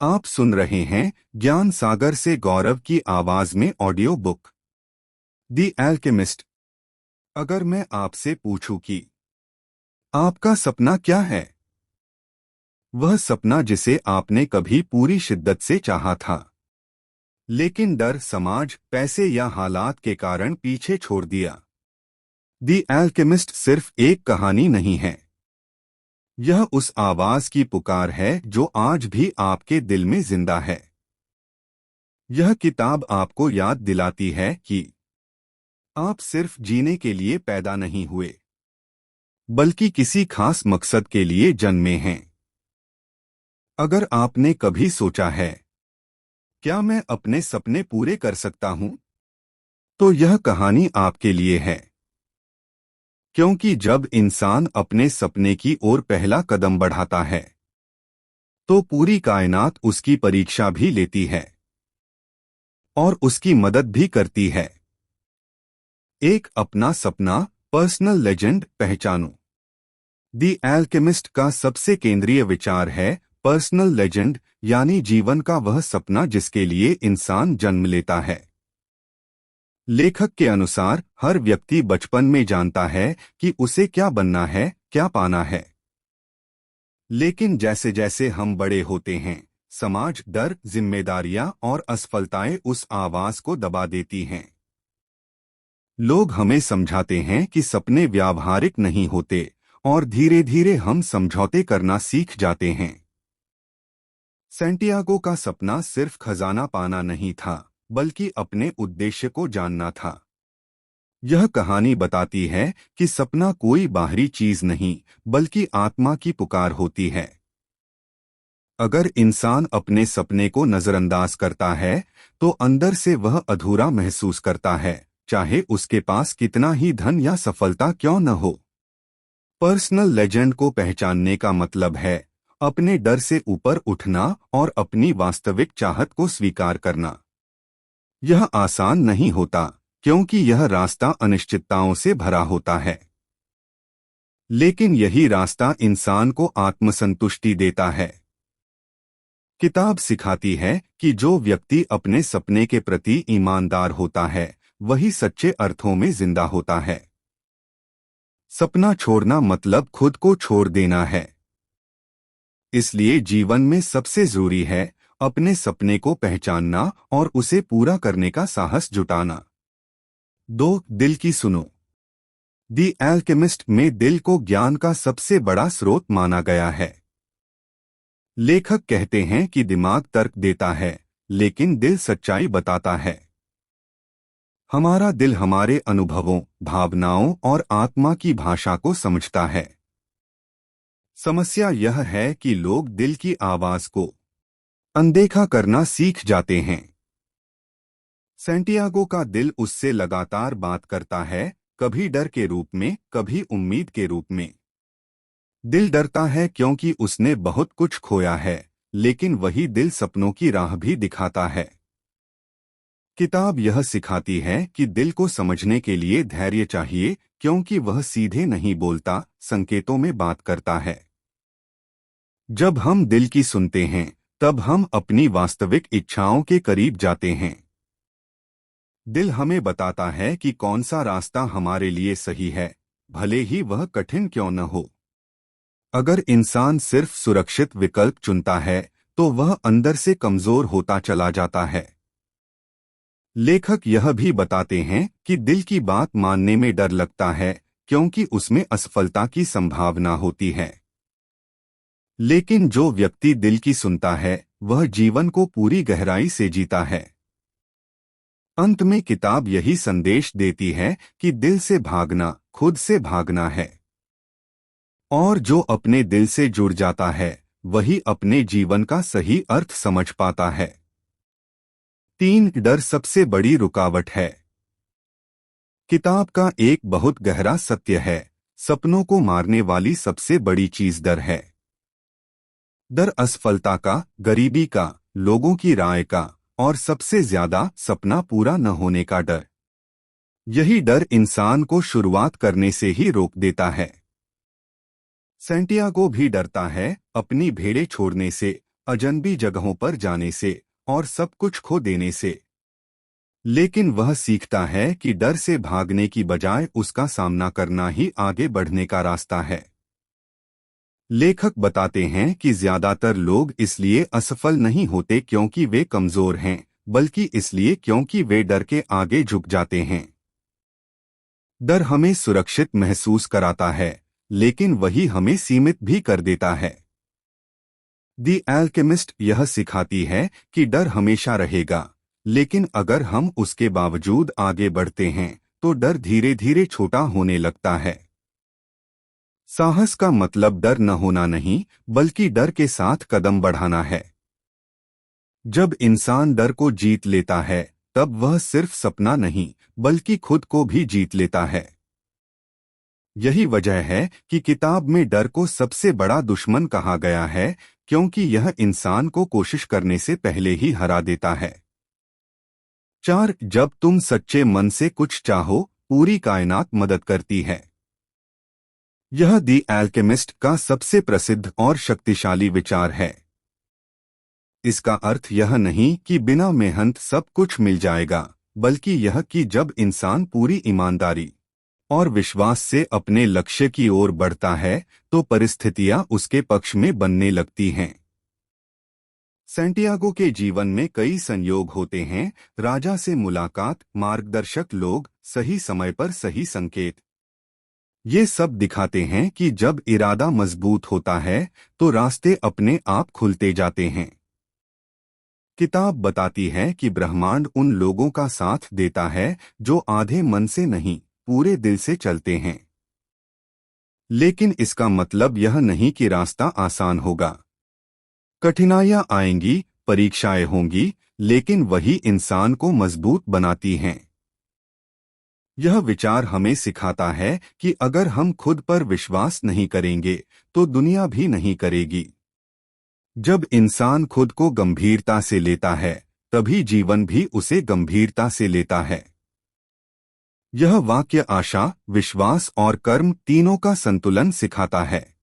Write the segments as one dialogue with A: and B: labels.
A: आप सुन रहे हैं ज्ञान सागर से गौरव की आवाज में ऑडियो बुक द एल्केमिस्ट। अगर मैं आपसे पूछूं कि आपका सपना क्या है, वह सपना जिसे आपने कभी पूरी शिद्दत से चाहा था, लेकिन डर, समाज, पैसे या हालात के कारण पीछे छोड़ दिया। द एल्केमिस्ट सिर्फ एक कहानी नहीं है, यह उस आवाज की पुकार है जो आज भी आपके दिल में जिंदा है। यह किताब आपको याद दिलाती है कि आप सिर्फ जीने के लिए पैदा नहीं हुए, बल्कि किसी खास मकसद के लिए जन्मे हैं। अगर आपने कभी सोचा है, क्या मैं अपने सपने पूरे कर सकता हूं, तो यह कहानी आपके लिए है। क्योंकि जब इंसान अपने सपने की ओर पहला कदम बढ़ाता है, तो पूरी कायनात उसकी परीक्षा भी लेती है और उसकी मदद भी करती है। एक अपना सपना, पर्सनल लेजेंड पहचानो। द एल्केमिस्ट का सबसे केंद्रीय विचार है पर्सनल लेजेंड, यानी जीवन का वह सपना जिसके लिए इंसान जन्म लेता है। लेखक के अनुसार हर व्यक्ति बचपन में जानता है कि उसे क्या बनना है, क्या पाना है। लेकिन जैसे जैसे हम बड़े होते हैं, समाज, डर, जिम्मेदारियां और असफलताएं उस आवाज को दबा देती हैं। लोग हमें समझाते हैं कि सपने व्यावहारिक नहीं होते, और धीरे धीरे हम समझौते करना सीख जाते हैं। सैंटियागो का सपना सिर्फ खजाना पाना नहीं था, बल्कि अपने उद्देश्य को जानना था। यह कहानी बताती है कि सपना कोई बाहरी चीज नहीं, बल्कि आत्मा की पुकार होती है। अगर इंसान अपने सपने को नजरअंदाज करता है, तो अंदर से वह अधूरा महसूस करता है, चाहे उसके पास कितना ही धन या सफलता क्यों न हो। पर्सनल लेजेंड को पहचानने का मतलब है अपने डर से ऊपर उठना और अपनी वास्तविक चाहत को स्वीकार करना। यह आसान नहीं होता, क्योंकि यह रास्ता अनिश्चितताओं से भरा होता है। लेकिन यही रास्ता इंसान को आत्मसंतुष्टि देता है। किताब सिखाती है कि जो व्यक्ति अपने सपने के प्रति ईमानदार होता है, वही सच्चे अर्थों में जिंदा होता है। सपना छोड़ना मतलब खुद को छोड़ देना है। इसलिए जीवन में सबसे जरूरी है अपने सपने को पहचानना और उसे पूरा करने का साहस जुटाना। 2. दिल की सुनो। द एल्केमिस्ट में दिल को ज्ञान का सबसे बड़ा स्रोत माना गया है। लेखक कहते हैं कि दिमाग तर्क देता है, लेकिन दिल सच्चाई बताता है। हमारा दिल हमारे अनुभवों, भावनाओं और आत्मा की भाषा को समझता है। समस्या यह है कि लोग दिल की आवाज को अनदेखा करना सीख जाते हैं। सैंटियागो का दिल उससे लगातार बात करता है, कभी डर के रूप में, कभी उम्मीद के रूप में। दिल डरता है क्योंकि उसने बहुत कुछ खोया है, लेकिन वही दिल सपनों की राह भी दिखाता है। किताब यह सिखाती है कि दिल को समझने के लिए धैर्य चाहिए, क्योंकि वह सीधे नहीं बोलता, संकेतों में बात करता है। जब हम दिल की सुनते हैं, तब हम अपनी वास्तविक इच्छाओं के करीब जाते हैं। दिल हमें बताता है कि कौन सा रास्ता हमारे लिए सही है, भले ही वह कठिन क्यों न हो। अगर इंसान सिर्फ सुरक्षित विकल्प चुनता है, तो वह अंदर से कमजोर होता चला जाता है। लेखक यह भी बताते हैं कि दिल की बात मानने में डर लगता है, क्योंकि उसमें असफलता की संभावना होती है। लेकिन जो व्यक्ति दिल की सुनता है, वह जीवन को पूरी गहराई से जीता है। अंत में किताब यही संदेश देती है कि दिल से भागना खुद से भागना है, और जो अपने दिल से जुड़ जाता है, वही अपने जीवन का सही अर्थ समझ पाता है। 3. डर सबसे बड़ी रुकावट है। किताब का एक बहुत गहरा सत्य है, सपनों को मारने वाली सबसे बड़ी चीज डर है। डर असफलता का, गरीबी का, लोगों की राय का, और सबसे ज्यादा सपना पूरा न होने का डर। यही डर इंसान को शुरुआत करने से ही रोक देता है। सैंटियागो भी डरता है अपनी भेड़ें छोड़ने से, अजनबी जगहों पर जाने से और सब कुछ खो देने से। लेकिन वह सीखता है कि डर से भागने की बजाय उसका सामना करना ही आगे बढ़ने का रास्ता है। लेखक बताते हैं कि ज्यादातर लोग इसलिए असफल नहीं होते क्योंकि वे कमजोर हैं, बल्कि इसलिए क्योंकि वे डर के आगे झुक जाते हैं। डर हमें सुरक्षित महसूस कराता है, लेकिन वही हमें सीमित भी कर देता है। दी एल्केमिस्ट यह सिखाती है कि डर हमेशा रहेगा, लेकिन अगर हम उसके बावजूद आगे बढ़ते हैं तो डर धीरे धीरे छोटा होने लगता है। साहस का मतलब डर न होना नहीं, बल्कि डर के साथ कदम बढ़ाना है। जब इंसान डर को जीत लेता है, तब वह सिर्फ सपना नहीं, बल्कि खुद को भी जीत लेता है। यही वजह है कि किताब में डर को सबसे बड़ा दुश्मन कहा गया है, क्योंकि यह इंसान को कोशिश करने से पहले ही हरा देता है। 4. जब तुम सच्चे मन से कुछ चाहो, पूरी कायनात मदद करती है। यह दी एल्केमिस्ट का सबसे प्रसिद्ध और शक्तिशाली विचार है। इसका अर्थ यह नहीं कि बिना मेहनत सब कुछ मिल जाएगा, बल्कि यह कि जब इंसान पूरी ईमानदारी और विश्वास से अपने लक्ष्य की ओर बढ़ता है, तो परिस्थितियां उसके पक्ष में बनने लगती हैं। सैंटियागो के जीवन में कई संयोग होते हैं, राजा से मुलाकात, मार्गदर्शक लोग, सही समय पर सही संकेत। ये सब दिखाते हैं कि जब इरादा मजबूत होता है, तो रास्ते अपने आप खुलते जाते हैं। किताब बताती है कि ब्रह्मांड उन लोगों का साथ देता है जो आधे मन से नहीं, पूरे दिल से चलते हैं। लेकिन इसका मतलब यह नहीं कि रास्ता आसान होगा। कठिनाइयां आएंगी, परीक्षाएं होंगी, लेकिन वही इंसान को मजबूत बनाती हैं। यह विचार हमें सिखाता है कि अगर हम खुद पर विश्वास नहीं करेंगे, तो दुनिया भी नहीं करेगी। जब इंसान खुद को गंभीरता से लेता है, तभी जीवन भी उसे गंभीरता से लेता है। यह वाक्य आशा, विश्वास और कर्म तीनों का संतुलन सिखाता है।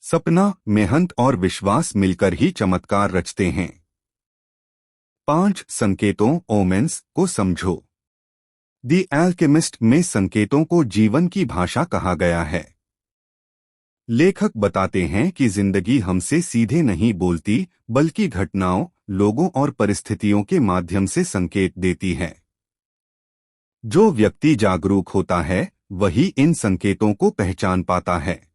A: सपना, मेहनत और विश्वास मिलकर ही चमत्कार रचते हैं। 5 संकेतों ओमेन्स को समझो। दी एल्केमिस्ट में संकेतों को जीवन की भाषा कहा गया है। लेखक बताते हैं कि जिंदगी हमसे सीधे नहीं बोलती, बल्कि घटनाओं, लोगों और परिस्थितियों के माध्यम से संकेत देती है। जो व्यक्ति जागरूक होता है, वही इन संकेतों को पहचान पाता है।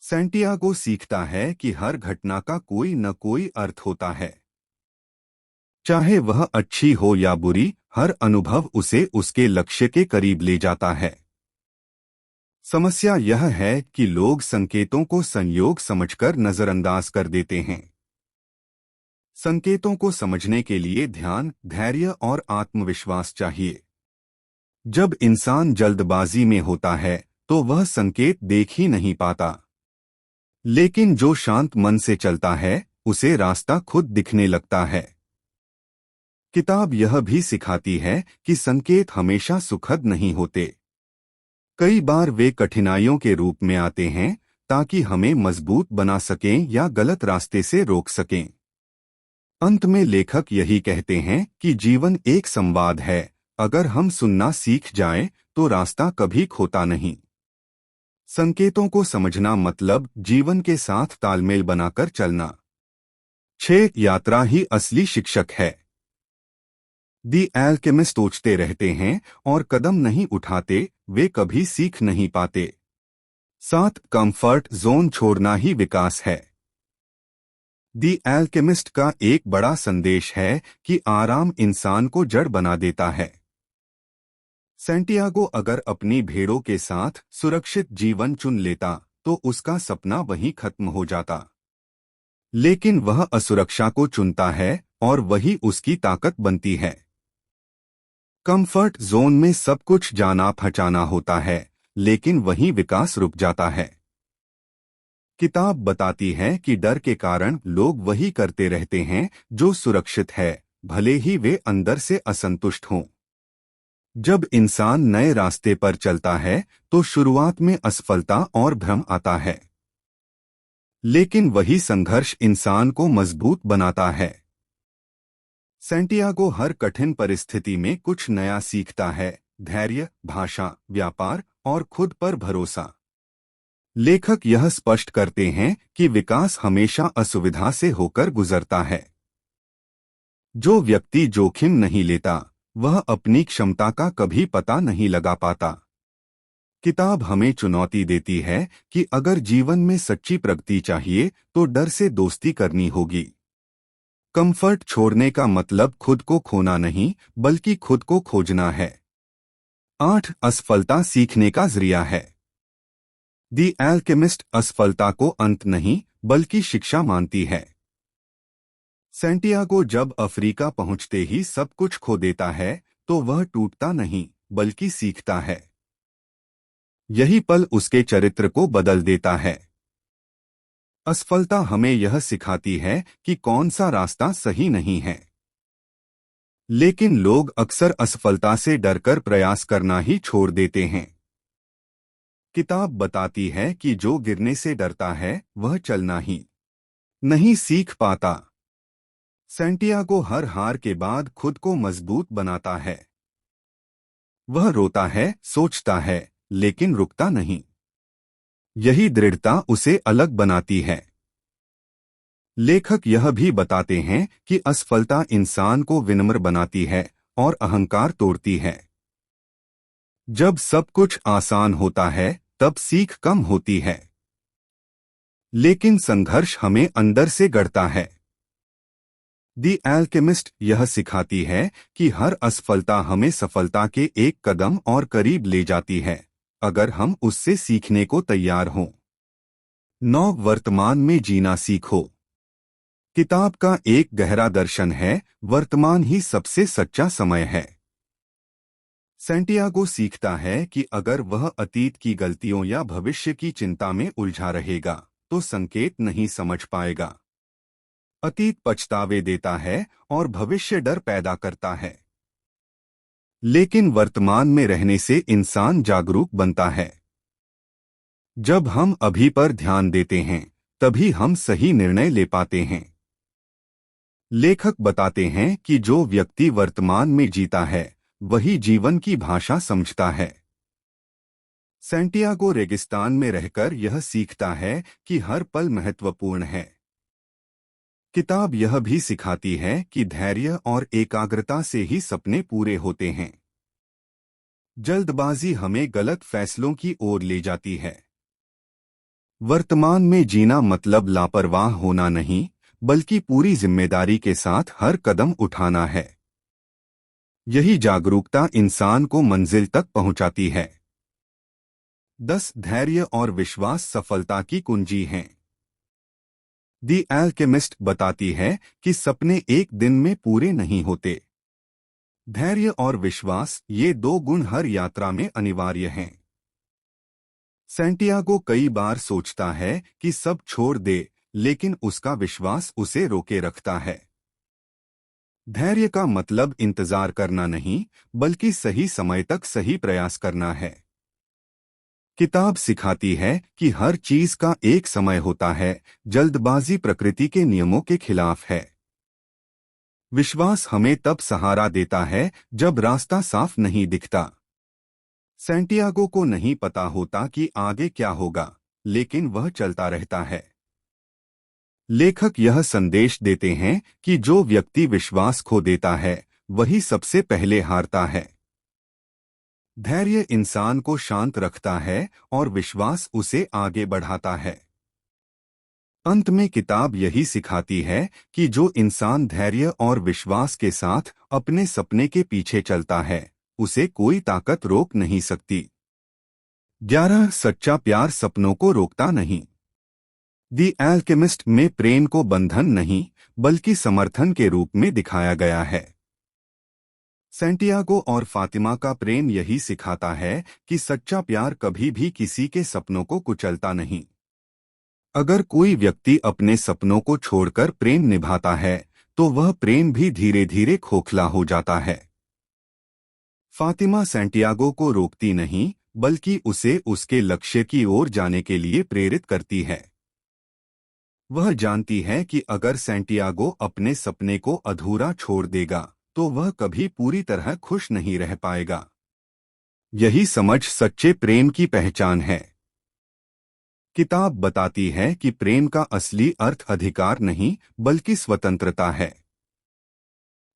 A: सैंटियागो सीखता है कि हर घटना का कोई न कोई अर्थ होता है। चाहे वह अच्छी हो या बुरी, हर अनुभव उसे उसके लक्ष्य के करीब ले जाता है। समस्या यह है कि लोग संकेतों को संयोग समझकर नजरअंदाज कर देते हैं। संकेतों को समझने के लिए ध्यान, धैर्य और आत्मविश्वास चाहिए। जब इंसान जल्दबाजी में होता है, तो वह संकेत देख ही नहीं पाता। लेकिन जो शांत मन से चलता है, उसे रास्ता खुद दिखने लगता है। किताब यह भी सिखाती है कि संकेत हमेशा सुखद नहीं होते। कई बार वे कठिनाइयों के रूप में आते हैं, ताकि हमें मजबूत बना सकें या गलत रास्ते से रोक सकें। अंत में लेखक यही कहते हैं कि जीवन एक संवाद है, अगर हम सुनना सीख जाएं, तो रास्ता कभी खोता नहीं। संकेतों को समझना मतलब जीवन के साथ तालमेल बनाकर चलना। 6 यात्रा ही असली शिक्षक है। दी एल्केमिस्ट सोचते रहते हैं और कदम नहीं उठाते, वे कभी सीख नहीं पाते। 7 कंफर्ट जोन छोड़ना ही विकास है। दी एल्केमिस्ट का एक बड़ा संदेश है कि आराम इंसान को जड़ बना देता है। सैंटियागो अगर अपनी भेड़ों के साथ सुरक्षित जीवन चुन लेता, तो उसका सपना वहीं खत्म हो जाता। लेकिन वह असुरक्षा को चुनता है और वही उसकी ताकत बनती है। कंफर्ट जोन में सब कुछ जाना पहचाना होता है, लेकिन वहीं विकास रुक जाता है। किताब बताती है कि डर के कारण लोग वही करते रहते हैं जो सुरक्षित है, भले ही वे अंदर से असंतुष्ट हों। जब इंसान नए रास्ते पर चलता है, तो शुरुआत में असफलता और भ्रम आता है। लेकिन वही संघर्ष इंसान को मजबूत बनाता है। सैंटियागो हर कठिन परिस्थिति में कुछ नया सीखता है, धैर्य, भाषा, व्यापार और खुद पर भरोसा। लेखक यह स्पष्ट करते हैं कि विकास हमेशा असुविधा से होकर गुजरता है। जो व्यक्ति जोखिम नहीं लेता, वह अपनी क्षमता का कभी पता नहीं लगा पाता। किताब हमें चुनौती देती है कि अगर जीवन में सच्ची प्रगति चाहिए तो डर से दोस्ती करनी होगी। कंफर्ट छोड़ने का मतलब खुद को खोना नहीं, बल्कि खुद को खोजना है। 8. असफलता सीखने का जरिया है। दी एल्केमिस्ट असफलता को अंत नहीं, बल्कि शिक्षा मानती है। सैंटियागो जब अफ्रीका पहुंचते ही सब कुछ खो देता है, तो वह टूटता नहीं, बल्कि सीखता है। यही पल उसके चरित्र को बदल देता है। असफलता हमें यह सिखाती है कि कौन सा रास्ता सही नहीं है। लेकिन लोग अक्सर असफलता से डरकर प्रयास करना ही छोड़ देते हैं। किताब बताती है कि जो गिरने से डरता है, वह चलना ही नहीं सीख पाता। सैंटियागो हर हार के बाद खुद को मजबूत बनाता है। वह रोता है, सोचता है, लेकिन रुकता नहीं। यही दृढ़ता उसे अलग बनाती है। लेखक यह भी बताते हैं कि असफलता इंसान को विनम्र बनाती है और अहंकार तोड़ती है। जब सब कुछ आसान होता है, तब सीख कम होती है। लेकिन संघर्ष हमें अंदर से गढ़ता है। दी एल्केमिस्ट यह सिखाती है कि हर असफलता हमें सफलता के एक कदम और करीब ले जाती है, अगर हम उससे सीखने को तैयार हों। 9. वर्तमान में जीना सीखो। किताब का एक गहरा दर्शन है, वर्तमान ही सबसे सच्चा समय है। सैंटियागो सीखता है कि अगर वह अतीत की गलतियों या भविष्य की चिंता में उलझा रहेगा, तो संकेत नहीं समझ पाएगा। अतीत पछतावे देता है और भविष्य डर पैदा करता है। लेकिन वर्तमान में रहने से इंसान जागरूक बनता है। जब हम अभी पर ध्यान देते हैं, तभी हम सही निर्णय ले पाते हैं। लेखक बताते हैं कि जो व्यक्ति वर्तमान में जीता है, वही जीवन की भाषा समझता है। सैंटियागो रेगिस्तान में रहकर यह सीखता है कि हर पल महत्वपूर्ण है। किताब यह भी सिखाती है कि धैर्य और एकाग्रता से ही सपने पूरे होते हैं। जल्दबाजी हमें गलत फैसलों की ओर ले जाती है। वर्तमान में जीना मतलब लापरवाह होना नहीं, बल्कि पूरी जिम्मेदारी के साथ हर कदम उठाना है। यही जागरूकता इंसान को मंजिल तक पहुंचाती है। 10. धैर्य और विश्वास सफलता की कुंजी हैं। दी एल्केमिस्ट बताती है कि सपने एक दिन में पूरे नहीं होते। धैर्य और विश्वास, ये दो गुण हर यात्रा में अनिवार्य हैं। सैंटियागो कई बार सोचता है कि सब छोड़ दे, लेकिन उसका विश्वास उसे रोके रखता है। धैर्य का मतलब इंतजार करना नहीं, बल्कि सही समय तक सही प्रयास करना है। किताब सिखाती है कि हर चीज का एक समय होता है, जल्दबाजी प्रकृति के नियमों के खिलाफ है। विश्वास हमें तब सहारा देता है जब रास्ता साफ नहीं दिखता। सैंटियागो को नहीं पता होता कि आगे क्या होगा, लेकिन वह चलता रहता है। लेखक यह संदेश देते हैं कि जो व्यक्ति विश्वास खो देता है, वही सबसे पहले हारता है। धैर्य इंसान को शांत रखता है और विश्वास उसे आगे बढ़ाता है। अंत में किताब यही सिखाती है कि जो इंसान धैर्य और विश्वास के साथ अपने सपने के पीछे चलता है, उसे कोई ताकत रोक नहीं सकती। 11. सच्चा प्यार सपनों को रोकता नहीं। दी एल्केमिस्ट में प्रेम को बंधन नहीं, बल्कि समर्थन के रूप में दिखाया गया है। सैंटियागो और फातिमा का प्रेम यही सिखाता है कि सच्चा प्यार कभी भी किसी के सपनों को कुचलता नहीं। अगर कोई व्यक्ति अपने सपनों को छोड़कर प्रेम निभाता है, तो वह प्रेम भी धीरे धीरे खोखला हो जाता है। फातिमा सैंटियागो को रोकती नहीं, बल्कि उसे उसके लक्ष्य की ओर जाने के लिए प्रेरित करती है। वह जानती है कि अगर सैंटियागो अपने सपने को अधूरा छोड़ देगा तो वह कभी पूरी तरह खुश नहीं रह पाएगा। यही समझ सच्चे प्रेम की पहचान है। किताब बताती है कि प्रेम का असली अर्थ अधिकार नहीं बल्कि स्वतंत्रता है।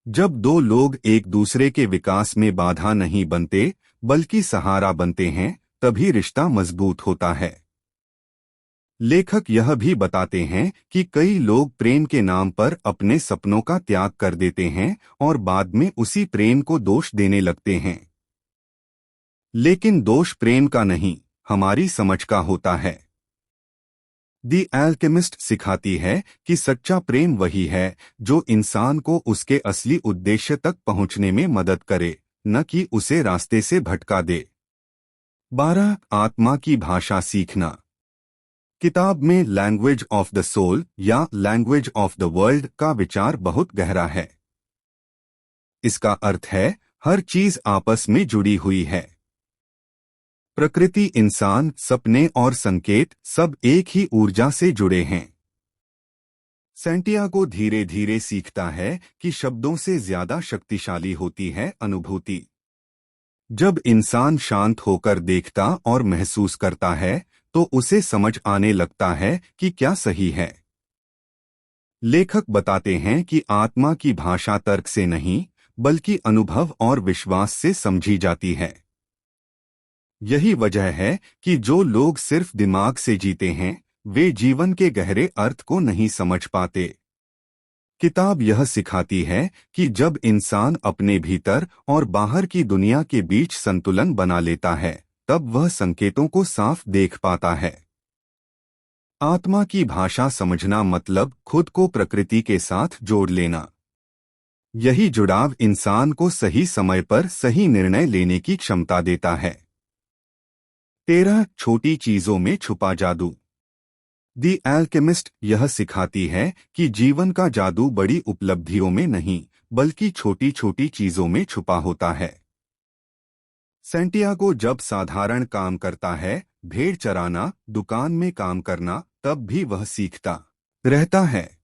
A: जब दो लोग एक दूसरे के विकास में बाधा नहीं बनते बल्कि सहारा बनते हैं तभी रिश्ता मजबूत होता है। लेखक यह भी बताते हैं कि कई लोग प्रेम के नाम पर अपने सपनों का त्याग कर देते हैं और बाद में उसी प्रेम को दोष देने लगते हैं। लेकिन दोष प्रेम का नहीं, हमारी समझ का होता है। दी एल्केमिस्ट सिखाती है कि सच्चा प्रेम वही है जो इंसान को उसके असली उद्देश्य तक पहुंचने में मदद करे, न कि उसे रास्ते से भटका दे। 12 आत्मा की भाषा सीखना। किताब में लैंग्वेज ऑफ द सोल या लैंग्वेज ऑफ द वर्ल्ड का विचार बहुत गहरा है। इसका अर्थ है हर चीज आपस में जुड़ी हुई है। प्रकृति, इंसान, सपने और संकेत सब एक ही ऊर्जा से जुड़े हैं। सैंटियागो धीरे धीरे सीखता है कि शब्दों से ज्यादा शक्तिशाली होती है अनुभूति। जब इंसान शांत होकर देखता और महसूस करता है तो उसे समझ आने लगता है कि क्या सही है। लेखक बताते हैं कि आत्मा की भाषा तर्क से नहीं बल्कि अनुभव और विश्वास से समझी जाती है। यही वजह है कि जो लोग सिर्फ दिमाग से जीते हैं वे जीवन के गहरे अर्थ को नहीं समझ पाते। किताब यह सिखाती है कि जब इंसान अपने भीतर और बाहर की दुनिया के बीच संतुलन बना लेता है तब वह संकेतों को साफ देख पाता है। आत्मा की भाषा समझना मतलब खुद को प्रकृति के साथ जोड़ लेना। यही जुड़ाव इंसान को सही समय पर सही निर्णय लेने की क्षमता देता है। 13 छोटी चीजों में छुपा जादू। दी एल्केमिस्ट यह सिखाती है कि जीवन का जादू बड़ी उपलब्धियों में नहीं बल्कि छोटी छोटी चीजों में छुपा होता है। सैंटियागो जब साधारण काम करता है, भेड़ चराना, दुकान में काम करना, तब भी वह सीखता रहता है।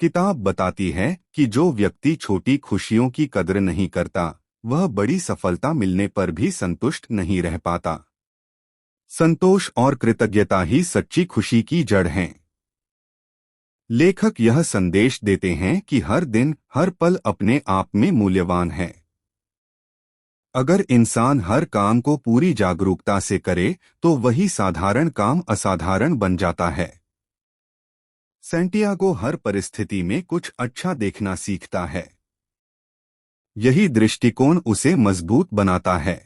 A: किताब बताती है कि जो व्यक्ति छोटी खुशियों की कद्र नहीं करता वह बड़ी सफलता मिलने पर भी संतुष्ट नहीं रह पाता। संतोष और कृतज्ञता ही सच्ची खुशी की जड़ हैं। लेखक यह संदेश देते हैं कि हर दिन हर पल अपने आप में मूल्यवान है। अगर इंसान हर काम को पूरी जागरूकता से करे तो वही साधारण काम असाधारण बन जाता है। सैंटियागो हर परिस्थिति में कुछ अच्छा देखना सीखता है। यही दृष्टिकोण उसे मजबूत बनाता है।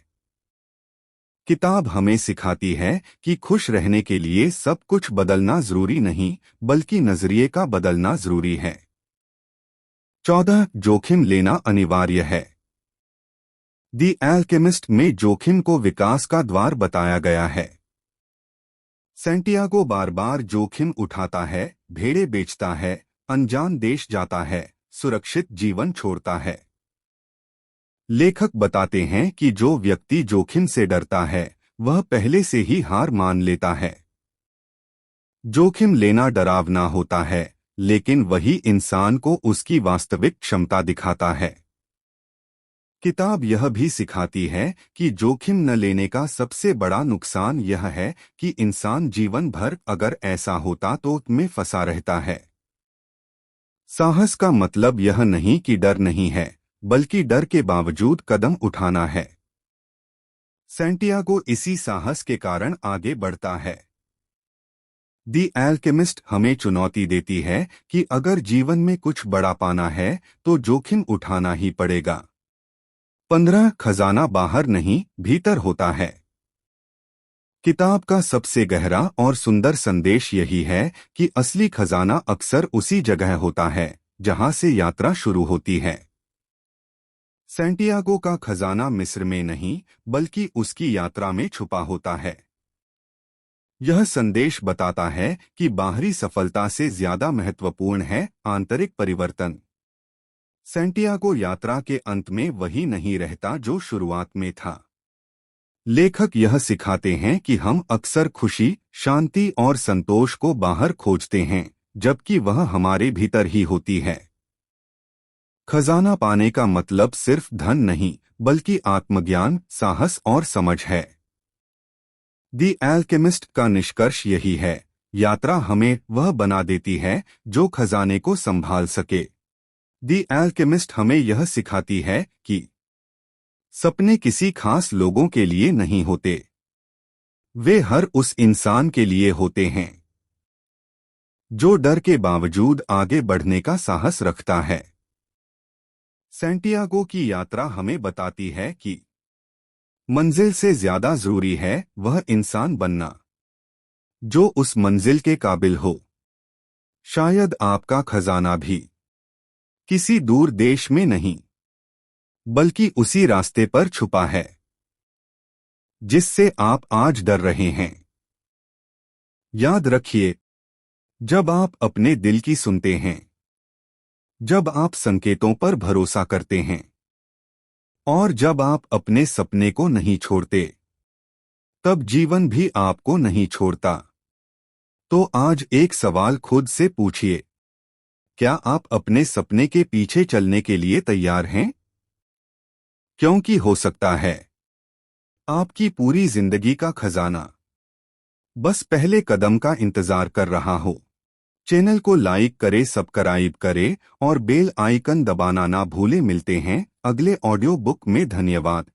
A: किताब हमें सिखाती है कि खुश रहने के लिए सब कुछ बदलना जरूरी नहीं बल्कि नजरिए का बदलना जरूरी है। 14 जोखिम लेना अनिवार्य है। दी एल्केमिस्ट में जोखिम को विकास का द्वार बताया गया है। सैंटियागो बार बार जोखिम उठाता है, भेड़ें बेचता है, अनजान देश जाता है, सुरक्षित जीवन छोड़ता है। लेखक बताते हैं कि जो व्यक्ति जोखिम से डरता है वह पहले से ही हार मान लेता है। जोखिम लेना डरावना होता है लेकिन वही इंसान को उसकी वास्तविक क्षमता दिखाता है। किताब यह भी सिखाती है कि जोखिम न लेने का सबसे बड़ा नुकसान यह है कि इंसान जीवन भर अगर ऐसा होता तो में फंसा रहता है। साहस का मतलब यह नहीं कि डर नहीं है बल्कि डर के बावजूद कदम उठाना है। सैंटियागो इसी साहस के कारण आगे बढ़ता है। दी एल्केमिस्ट हमें चुनौती देती है कि अगर जीवन में कुछ बड़ा पाना है तो जोखिम उठाना ही पड़ेगा। 15 खजाना बाहर नहीं भीतर होता है। किताब का सबसे गहरा और सुंदर संदेश यही है कि असली खजाना अक्सर उसी जगह होता है जहां से यात्रा शुरू होती है। सैंटियागो का खजाना मिस्र में नहीं बल्कि उसकी यात्रा में छुपा होता है। यह संदेश बताता है कि बाहरी सफलता से ज्यादा महत्वपूर्ण है आंतरिक परिवर्तन। सैंटियागो यात्रा के अंत में वही नहीं रहता जो शुरुआत में था। लेखक यह सिखाते हैं कि हम अक्सर खुशी, शांति और संतोष को बाहर खोजते हैं, जबकि वह हमारे भीतर ही होती है। खजाना पाने का मतलब सिर्फ धन नहीं, बल्कि आत्मज्ञान, साहस और समझ है। द एल्केमिस्ट का निष्कर्ष यही है, यात्रा हमें वह बना देती है जो खजाने को संभाल सके। द एल्केमिस्ट हमें यह सिखाती है कि सपने किसी खास लोगों के लिए नहीं होते, वे हर उस इंसान के लिए होते हैं जो डर के बावजूद आगे बढ़ने का साहस रखता है। सैंटियागो की यात्रा हमें बताती है कि मंजिल से ज्यादा जरूरी है वह इंसान बनना जो उस मंजिल के काबिल हो। शायद आपका खजाना भी किसी दूर देश में नहीं, बल्कि उसी रास्ते पर छुपा है जिससे आप आज डर रहे हैं। याद रखिए, जब आप अपने दिल की सुनते हैं, जब आप संकेतों पर भरोसा करते हैं और जब आप अपने सपने को नहीं छोड़ते, तब जीवन भी आपको नहीं छोड़ता। तो आज एक सवाल खुद से पूछिए, क्या आप अपने सपने के पीछे चलने के लिए तैयार हैं? क्योंकि हो सकता है आपकी पूरी जिंदगी का खजाना बस पहले कदम का इंतजार कर रहा हो। चैनल को लाइक करें, सब्सक्राइब करें और बेल आइकन दबाना ना भूलें। मिलते हैं अगले ऑडियो बुक में। धन्यवाद।